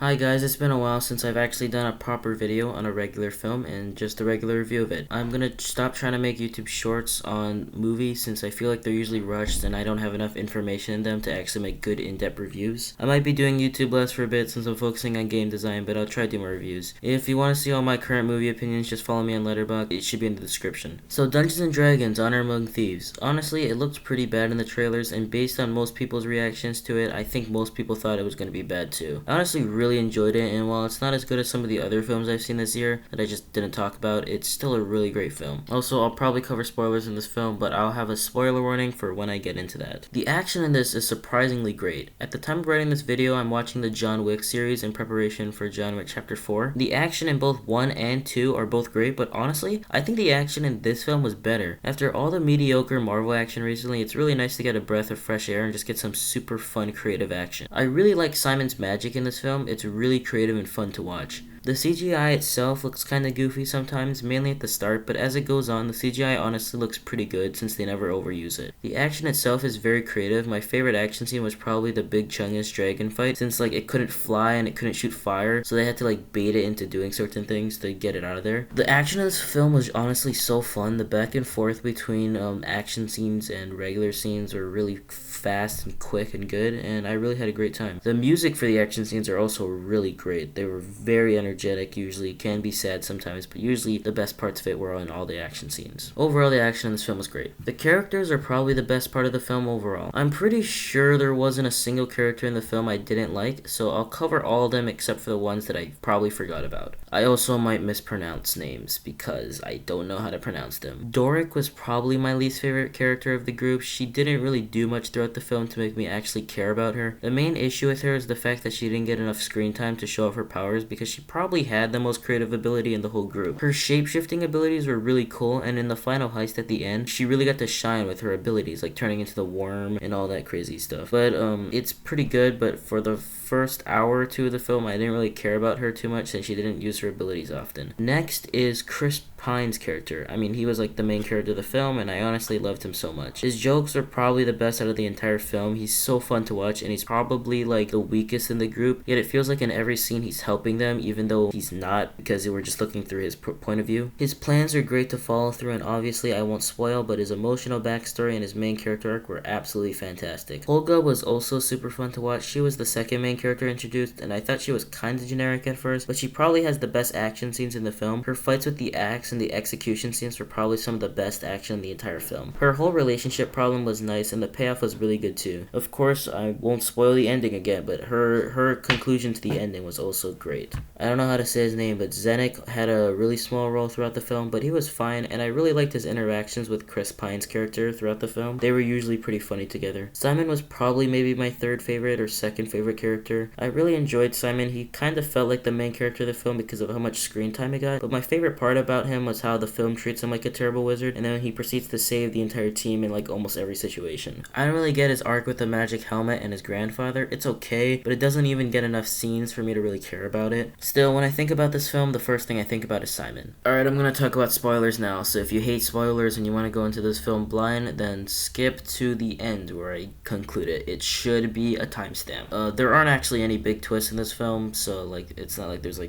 Hi guys, it's been a while since I've actually done a proper video on a regular film and just a regular review of it. I'm gonna stop trying to make YouTube shorts on movies since I feel like they're usually rushed and I don't have enough information in them to actually make good in-depth reviews. I might be doing YouTube less for a bit since I'm focusing on game design, but I'll try to do more reviews. If you want to see all my current movie opinions, just follow me on Letterboxd. It should be in the description. So Dungeons and Dragons: Honor Among Thieves. Honestly, it looked pretty bad in the trailers, and based on most people's reactions to it, I think most people thought it was gonna be bad too. I honestly really enjoyed it, and while it's not as good as some of the other films I've seen this year that I just didn't talk about, it's still a really great film. Also, I'll probably cover spoilers in this film, but I'll have a spoiler warning for when I get into that. The action in this is surprisingly great. At the time of writing this video, I'm watching the John Wick series in preparation for John Wick Chapter 4. The action in both 1 and 2 are both great, but honestly, I think the action in this film was better. After all the mediocre Marvel action recently, it's really nice to get a breath of fresh air and just get some super fun creative action. I really like Simon's magic in this film. It's really creative and fun to watch. The CGI itself looks kinda goofy sometimes, mainly at the start, but as it goes on, the CGI honestly looks pretty good since they never overuse it. The action itself is very creative. My favorite action scene was probably the Big Chungus dragon fight, since it couldn't fly and it couldn't shoot fire, so they had to bait it into doing certain things to get it out of there. The action of this film was honestly so fun. The back and forth between action scenes and regular scenes were really fast and quick and good, and I really had a great time. The music for the action scenes are also really great. They were very energetic, usually can be sad sometimes, but usually the best parts of it were in all the action scenes. Overall, the action in this film was great. The characters are probably the best part of the film overall. I'm pretty sure there wasn't a single character in the film I didn't like, so I'll cover all of them except for the ones that I probably forgot about. I also might mispronounce names because I don't know how to pronounce them. Doric was probably my least favorite character of the group. She didn't really do much throughout the film to make me actually care about her. The main issue with her is the fact that she didn't get enough screen time to show off her powers because she probably had the most creative ability in the whole group. Her shape-shifting abilities were really cool, and in the final heist at the end, she really got to shine with her abilities, like turning into the worm and all that crazy stuff. But it's pretty good, but for the first hour or two of the film, I didn't really care about her too much since she didn't use her abilities often. Next is Chris Pine's character. I mean, he was the main character of the film, and I honestly loved him so much. His jokes are probably the best out of the entire film. He's so fun to watch, and he's probably the weakest in the group, yet it feels like in every scene he's helping them, even though he's not, because we're just looking through his point of view. His plans are great to follow through, and obviously I won't spoil, but his emotional backstory and his main character arc were absolutely fantastic. Olga was also super fun to watch. She was the second main character introduced, and I thought she was kinda generic at first, but she probably has the best action scenes in the film. Her fights with the axe and the execution scenes were probably some of the best action in the entire film. Her whole relationship problem was nice, and the payoff was really good too. Of course, I won't spoil the ending again, but her conclusion to the ending was also great. I don't know how to say his name, but Zenek had a really small role throughout the film, but he was fine, and I really liked his interactions with Chris Pine's character throughout the film. They were usually pretty funny together. Simon was probably maybe my third favorite or second favorite character. I really enjoyed Simon. He kind of felt like the main character of the film because of how much screen time he got, but my favorite part about him was how the film treats him like a terrible wizard, and then he proceeds to save the entire team in almost every situation. I don't really get his arc with the magic helmet and his grandfather. It's okay, but it doesn't even get enough scenes for me to really care about it. Still, when I think about this film, the first thing I think about is Simon. Alright, I'm gonna talk about spoilers now, so if you hate spoilers and you want to go into this film blind, then skip to the end where I conclude it. It should be a timestamp. There aren't actually any big twists in this film, so it's not like there's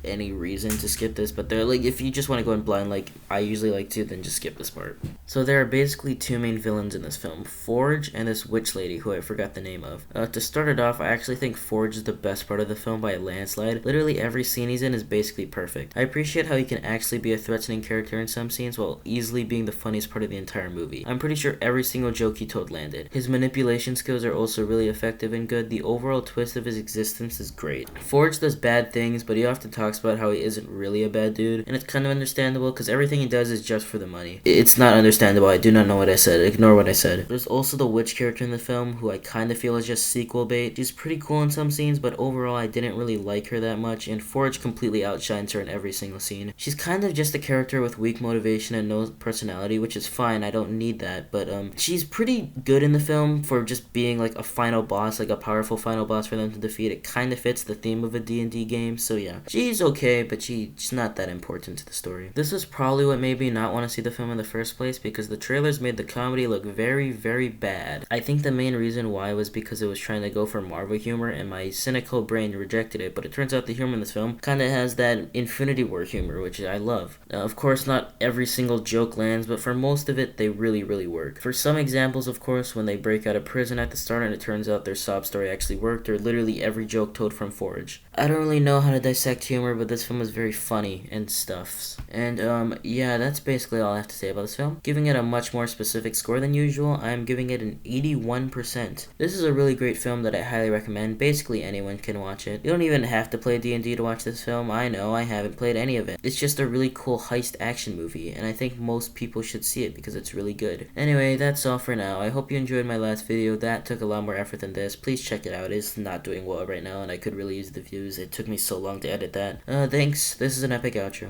any reason to skip this, but they're if you just want to go in blind like I usually like to, then just skip this part. So there are basically two main villains in this film, Forge and this witch lady who I forgot the name of. To start it off, I actually think Forge is the best part of the film by a landslide. Literally every scene he's in is basically perfect. I appreciate how he can actually be a threatening character in some scenes while easily being the funniest part of the entire movie. I'm pretty sure every single joke he told landed. His manipulation skills are also really effective and good. The overall twist of his existence is great. Forge does bad things, but he often talks about how he isn't really a bad dude, and it's kind of understandable because everything he does is just for the money. It's not understandable. I do not know what I said. Ignore what I said. There's also the witch character in the film who I kind of feel is just sequel bait. She's pretty cool in some scenes, but overall I didn't really like her that much, and Forge completely outshines her in every single scene. She's kind of just a character with weak motivation and no personality, which is fine. I don't need that, but she's pretty good in the film for just being a final boss, a powerful final boss for them to defeat. It kind of fits the theme of a D&D game, so yeah. She's she's okay, but she's not that important to the story. This is probably what made me not want to see the film in the first place, because the trailers made the comedy look very, very bad. I think the main reason why was because it was trying to go for Marvel humor, and my cynical brain rejected it, but it turns out the humor in this film kind of has that Infinity War humor, which I love. Of course, not every single joke lands, but for most of it, they really, really work. For some examples, of course, when they break out of prison at the start and it turns out their sob story actually worked, or literally every joke told from Forge. I don't really know how to dissect humor, but this film is very funny and stuffs. And yeah, that's basically all I have to say about this film. Giving it a much more specific score than usual, I'm giving it an 81%. This is a really great film that I highly recommend. Basically anyone can watch it. You don't even have to play D&D to watch this film. I know, I haven't played any of it. It's just a really cool heist action movie, and I think most people should see it because it's really good. Anyway, that's all for now. I hope you enjoyed my last video. That took a lot more effort than this. Please check it out. It's not doing well right now, and I could really use the views. It took me so long to edit that. Thanks. This is an epic outro.